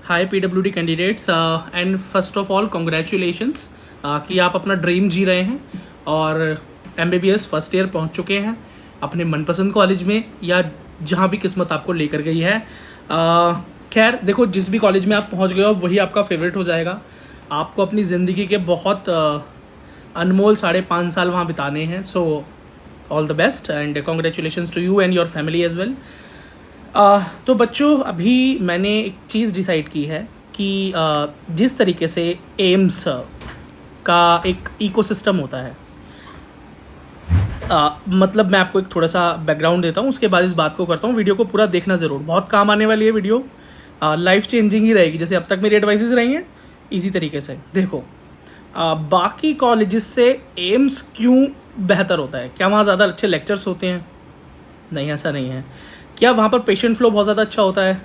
Hi PWD candidates and first of all congratulations कि आप अपना ड्रीम जी रहे हैं और एमबीबीएस फर्स्ट ईयर पहुंच चुके हैं अपने मनपसंद कॉलेज में या जहां भी किस्मत आपको लेकर गई है। खैर देखो, जिस भी कॉलेज में आप पहुंच गए हो वही आपका फेवरेट हो जाएगा। आपको अपनी ज़िंदगी के बहुत अनमोल 5.5 साल वहाँ बिताने हैं। So all the best and congratulations to you and your family as well. तो बच्चों, अभी मैंने एक चीज़ डिसाइड की है कि जिस तरीके से एम्स का एक इकोसिस्टम होता है, मतलब मैं आपको एक थोड़ा सा बैकग्राउंड देता हूँ, उसके बाद इस बात को करता हूँ। वीडियो को पूरा देखना ज़रूर, बहुत काम आने वाली है वीडियो, लाइफ चेंजिंग ही रहेगी। जैसे अब तक मेरी एडवाइसेस रही हैं इसी तरीके से देखो। बाकी कॉलेजेस से एम्स क्यों बेहतर होता है? क्या वहाँ ज़्यादा अच्छे लेक्चर्स होते हैं? नहीं, ऐसा नहीं है। क्या वहाँ पर पेशेंट फ्लो बहुत ज़्यादा अच्छा होता है?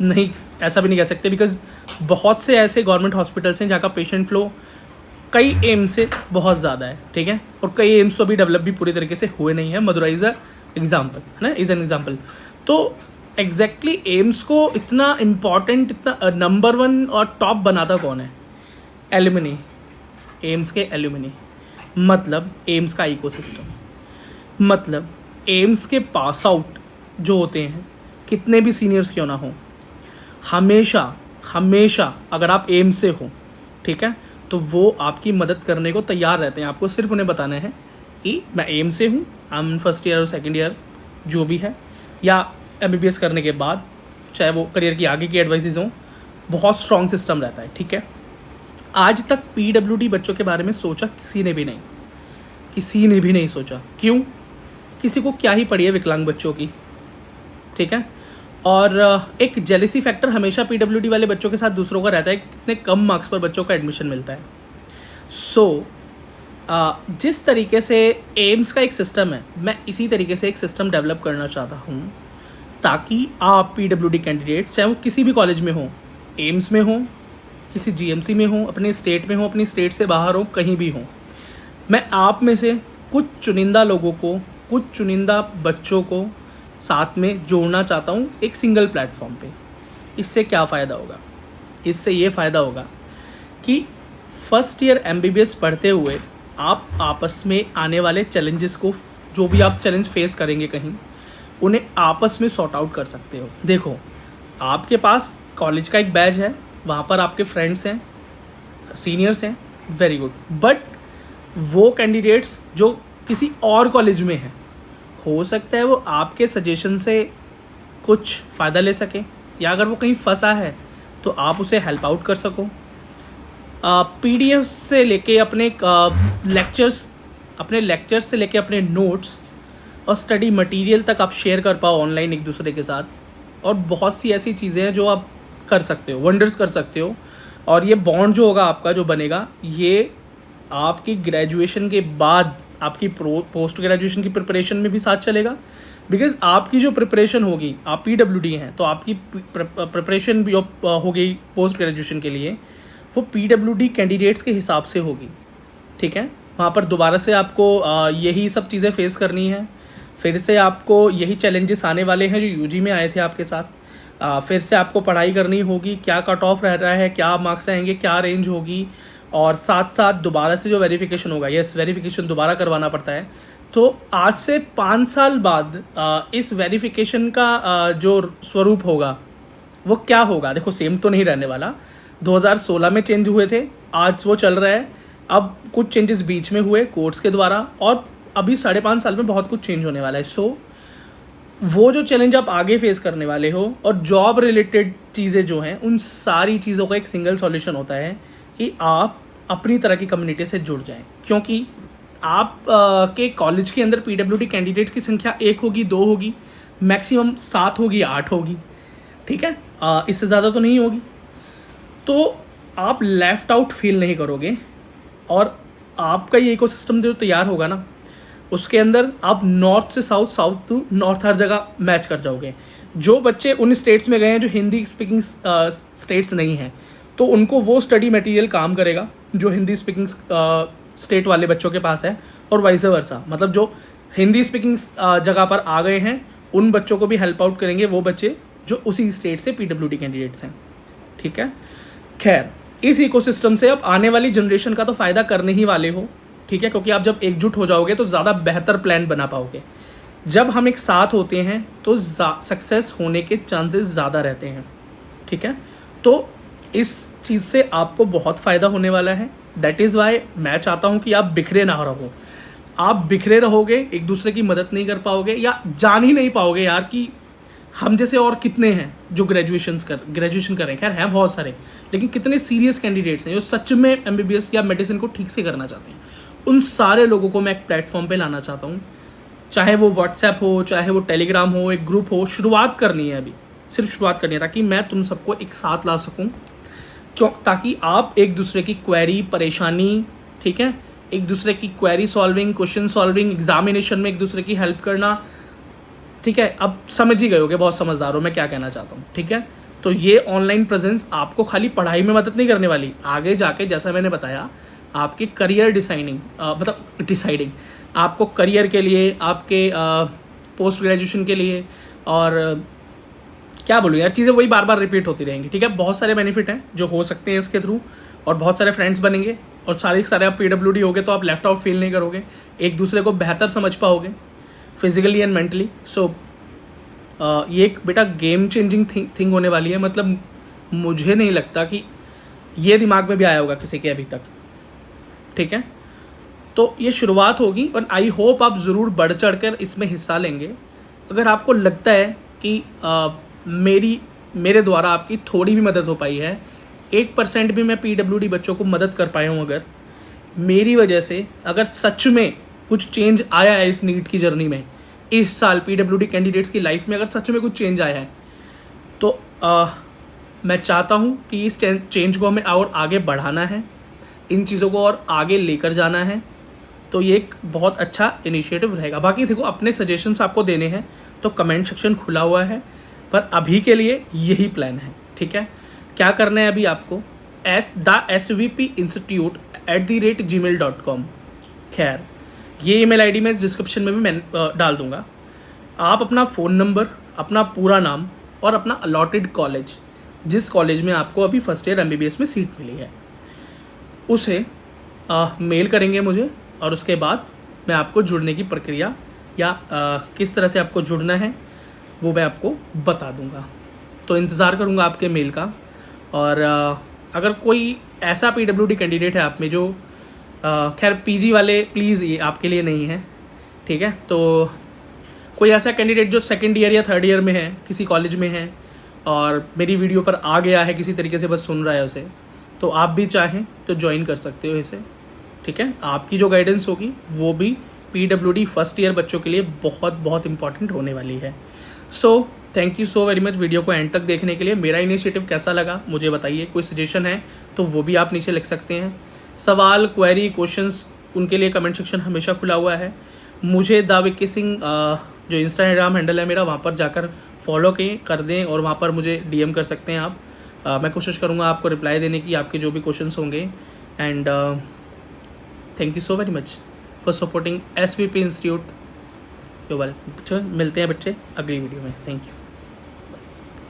नहीं, ऐसा भी नहीं कह सकते, बिकॉज बहुत से ऐसे गवर्नमेंट हॉस्पिटल्स हैं जहाँ का पेशेंट फ्लो कई एम्स से बहुत ज़्यादा है, ठीक है। और कई एम्स तो अभी डेवलप भी पूरी तरीके से हुए नहीं है। मदुरई इज़ एग्जाम्पल, है ना, इज़ एन एग्जाम्पल। तो एग्जैक्टली एम्स को इतना इम्पॉर्टेंट, इतना नंबर 1 और टॉप बनाता कौन है? एलुमनी, एम्स के एलुमनी, मतलब एम्स का इकोसिस्टम, मतलब एम्स के पास आउट जो होते हैं, कितने भी सीनियर्स क्यों ना हो, हमेशा अगर आप एम्स से हो, ठीक है, तो वो आपकी मदद करने को तैयार रहते हैं। आपको सिर्फ उन्हें बताना है कि मैं एम्स से हूँ, आई एम फर्स्ट ईयर और सेकेंड ईयर जो भी है, या एमबीबीएस करने के बाद, चाहे वो करियर की आगे की एडवाइसेस हों, बहुत स्ट्रॉन्ग सिस्टम रहता है, ठीक है। आज तक पीडब्ल्यूडी बच्चों के बारे में सोचा किसी ने भी नहीं सोचा। क्यों? किसी को क्या ही पड़ी है विकलांग बच्चों की, ठीक है। और एक जेलिसी फैक्टर हमेशा पीडब्ल्यूडी वाले बच्चों के साथ दूसरों का रहता है कि कितने कम मार्क्स पर बच्चों का एडमिशन मिलता है। जिस तरीके से एम्स का एक सिस्टम है, मैं इसी तरीके से एक सिस्टम डेवलप करना चाहता हूँ ताकि आप पीडब्ल्यूडी कैंडिडेट, चाहे वो किसी भी कॉलेज में हो, एम्स में हो, किसी जीएमसी में हो, अपने स्टेट में हो, अपनी स्टेट से बाहर हो, कहीं भी हो, मैं आप में से कुछ चुनिंदा लोगों को, कुछ चुनिंदा बच्चों को साथ में जोड़ना चाहता हूँ एक सिंगल प्लेटफॉर्म पे। इससे क्या फ़ायदा होगा? इससे ये फ़ायदा होगा कि फर्स्ट ईयर एमबीबीएस पढ़ते हुए आप आपस में आने वाले चैलेंजेस को, जो भी आप चैलेंज फेस करेंगे कहीं, उन्हें आपस में सॉर्ट आउट कर सकते हो। देखो, आपके पास कॉलेज का एक बैच है, वहाँ पर आपके फ्रेंड्स हैं, सीनियर्स हैं, वेरी गुड। बट वो कैंडिडेट्स जो किसी और कॉलेज में हैं, हो सकता है वो आपके सजेशन से कुछ फ़ायदा ले सके, या अगर वो कहीं फंसा है तो आप उसे हेल्प आउट कर सको। पीडीएफ से लेके अपने लेक्चर्स से लेके अपने नोट्स और स्टडी मटेरियल तक आप शेयर कर पाओ ऑनलाइन एक दूसरे के साथ। और बहुत सी ऐसी चीज़ें हैं जो आप कर सकते हो, वंडर्स कर सकते हो। और ये बॉन्ड जो होगा आपका, जो बनेगा, ये आपकी ग्रेजुएशन के बाद आपकी पोस्ट ग्रेजुएशन की प्रिपरेशन में भी साथ चलेगा। बिकॉज आपकी जो प्रिपरेशन होगी, आप पीडब्ल्यूडी हैं तो आपकी प्रिपरेशन भी होगी पोस्ट ग्रेजुएशन के लिए, वो पीडब्ल्यूडी कैंडिडेट्स के हिसाब से होगी, ठीक है। वहाँ पर दोबारा से आपको यही सब चीज़ें फेस करनी है, फिर से आपको यही चैलेंजेस आने वाले हैं जो यूजी में आए थे आपके साथ। फिर से आपको पढ़ाई करनी होगी, क्या कट ऑफ रह रहा है, क्या मार्क्स आएंगे, क्या रेंज होगी, और साथ साथ दोबारा से जो वेरिफिकेशन होगा, यस, वेरिफिकेशन दोबारा करवाना पड़ता है। तो आज से 5 साल बाद इस वेरिफिकेशन का जो स्वरूप होगा वो क्या होगा? देखो, सेम तो नहीं रहने वाला। 2016 में चेंज हुए थे, आज वो चल रहा है, अब कुछ चेंजेस बीच में हुए कोर्ट्स के द्वारा, और अभी 5.5 साल में बहुत कुछ चेंज होने वाला है। सो वो जो चैलेंज आप आगे फेस करने वाले हो और जॉब रिलेटेड चीज़ें जो हैं, उन सारी चीज़ों का एक सिंगल सॉल्यूशन होता है कि आप अपनी तरह की कम्युनिटी से जुड़ जाएं। क्योंकि आप के कॉलेज के अंदर पीडब्ल्यूडी कैंडिडेट्स की संख्या 1 होगी, 2 होगी, मैक्सिमम 7 होगी, 8 होगी, ठीक है, इससे ज़्यादा तो नहीं होगी। तो आप लेफ्ट आउट फील नहीं करोगे, और आपका ये इकोसिस्टम जो तैयार होगा ना, उसके अंदर आप नॉर्थ से साउथ, साउथ टू नॉर्थ हर जगह मैच कर जाओगे। जो बच्चे उन स्टेट्स में गए हैं जो हिंदी स्पीकिंग स्टेट्स नहीं हैं, तो उनको वो स्टडी मटेरियल काम करेगा जो हिंदी स्पीकिंग स्टेट वाले बच्चों के पास है, और वाइस वर्सा। मतलब जो हिंदी स्पीकिंग जगह पर आ गए हैं, उन बच्चों को भी हेल्प आउट करेंगे वो बच्चे जो उसी स्टेट से पीडब्ल्यूडी कैंडिडेट्स हैं। ठीक है। खैर, इस इकोसिस्टम से अब आने वाली जनरेशन का तो फ़ायदा करने ही वाले हो, ठीक है, क्योंकि आप जब एकजुट हो जाओगे तो ज़्यादा बेहतर प्लान बना पाओगे। जब हम एक साथ होते हैं तो सक्सेस होने के चांसेस ज़्यादा रहते हैं, ठीक है। तो इस चीज़ से आपको बहुत फ़ायदा होने वाला है। दैट इज़ वाई मैं चाहता हूँ कि आप बिखरे ना रहो। आप बिखरे रहोगे, एक दूसरे की मदद नहीं कर पाओगे या जान ही नहीं पाओगे यार कि हम जैसे और कितने हैं जो ग्रेजुएशन करें। खैर हैं बहुत सारे, लेकिन कितने सीरियस कैंडिडेट्स हैं जो सच में एमबीबीएस या मेडिसिन को ठीक से करना चाहते हैं। उन सारे लोगों को मैं एक प्लेटफॉर्म पे लाना चाहता हूँ, चाहे वो व्हाट्सएप हो, चाहे वो टेलीग्राम हो, एक ग्रुप हो। शुरुआत करनी है, अभी सिर्फ शुरुआत करनी है, ताकि मैं तुम सबको एक साथ ला सकूँ, क्यों, ताकि आप एक दूसरे की क्वेरी, परेशानी, ठीक है, एक दूसरे की query solving, question solving, examination में एक दूसरे की हेल्प करना, ठीक है। अब समझ ही गए होगे, बहुत समझदार हो मैं क्या कहना चाहता हूँ, ठीक है। तो ये ऑनलाइन प्रेजेंस आपको खाली पढ़ाई में मदद नहीं करने वाली, आगे जाके जैसा मैंने बताया आपके करियर डिसाइडिंग आपको करियर के लिए, आपके पोस्ट ग्रेजुएशन के लिए, और क्या बोलूँ यार, चीज़ें वही बार बार रिपीट होती रहेंगी, ठीक है। बहुत सारे बेनिफिट हैं जो हो सकते हैं इसके थ्रू, और बहुत सारे फ्रेंड्स बनेंगे, और सारे आप PWD होगे तो आप लेफ्ट आउट फील नहीं करोगे, एक दूसरे को बेहतर समझ पाओगे फिजिकली एंड मेंटली। सो ये एक बेटा गेम चेंजिंग थिंग होने वाली है। मतलब मुझे नहीं लगता कि ये दिमाग में भी आया होगा किसी के अभी तक, ठीक है। तो ये शुरुआत होगी, और आई होप आप ज़रूर बढ़ चढ़ कर इसमें हिस्सा लेंगे। अगर आपको लगता है कि मेरे द्वारा आपकी थोड़ी भी मदद हो पाई है, 1% भी मैं PWD बच्चों को मदद कर पाया हूँ, अगर मेरी वजह से अगर सच में कुछ चेंज आया है इस नीट की जर्नी में, इस साल PWD कैंडिडेट्स की लाइफ में अगर सच में कुछ चेंज आया है, तो मैं चाहता हूँ कि इस चेंज को हमें और आगे बढ़ाना है, इन चीज़ों को और आगे लेकर जाना है। तो ये एक बहुत अच्छा इनिशिएटिव रहेगा। बाकी देखो, अपने सजेशंस आपको देने हैं तो कमेंट सेक्शन खुला हुआ है, पर अभी के लिए यही प्लान है, ठीक है। क्या करना है अभी आपको, thesvpinstitute@gmail.com। खैर, ये ईमेल आईडी मैं इस डिस्क्रिप्शन में भी मैं डाल दूंगा। आप अपना फ़ोन नंबर, अपना पूरा नाम और अपना अलॉटेड कॉलेज, जिस कॉलेज में आपको अभी फर्स्ट ईयर MBBS में सीट मिली है, उसे मेल करेंगे मुझे, और उसके बाद मैं आपको जुड़ने की प्रक्रिया या किस तरह से आपको जुड़ना है वो मैं आपको बता दूंगा। तो इंतज़ार करूंगा आपके मेल का। और अगर कोई ऐसा PWD कैंडिडेट है आप में जो खैर PG वाले प्लीज़ ये आपके लिए नहीं है, ठीक है। तो कोई ऐसा कैंडिडेट जो सेकंड ईयर या थर्ड ईयर में है, किसी कॉलेज में है, और मेरी वीडियो पर आ गया है किसी तरीके से, बस सुन रहा है उसे, तो आप भी चाहें तो ज्वाइन कर सकते हो इसे, ठीक है। आपकी जो गाइडेंस होगी वो भी PWD फर्स्ट ईयर बच्चों के लिए बहुत बहुत इंपॉर्टेंट होने वाली है। So thank you so very much video को एंड तक देखने के लिए। मेरा इनिशिएटिव कैसा लगा मुझे बताइए, कोई सजेशन है तो वो भी आप नीचे लिख सकते हैं। सवाल, क्वेरी, क्वेश्चंस, उनके लिए कमेंट सेक्शन हमेशा खुला हुआ है। मुझे द विक्की सिंह जो इंस्टाग्राम हैंडल है मेरा, वहाँ पर जाकर फॉलो कर दें, और वहाँ पर मुझे DM कर सकते हैं आप। मैं कोशिश करूँगा आपको रिप्लाई देने की, आपके जो भी क्वेश्चंस होंगे। And thank you so very much for supporting SVP institute. मिलते हैं बच्चे अगली वीडियो में। Thank you.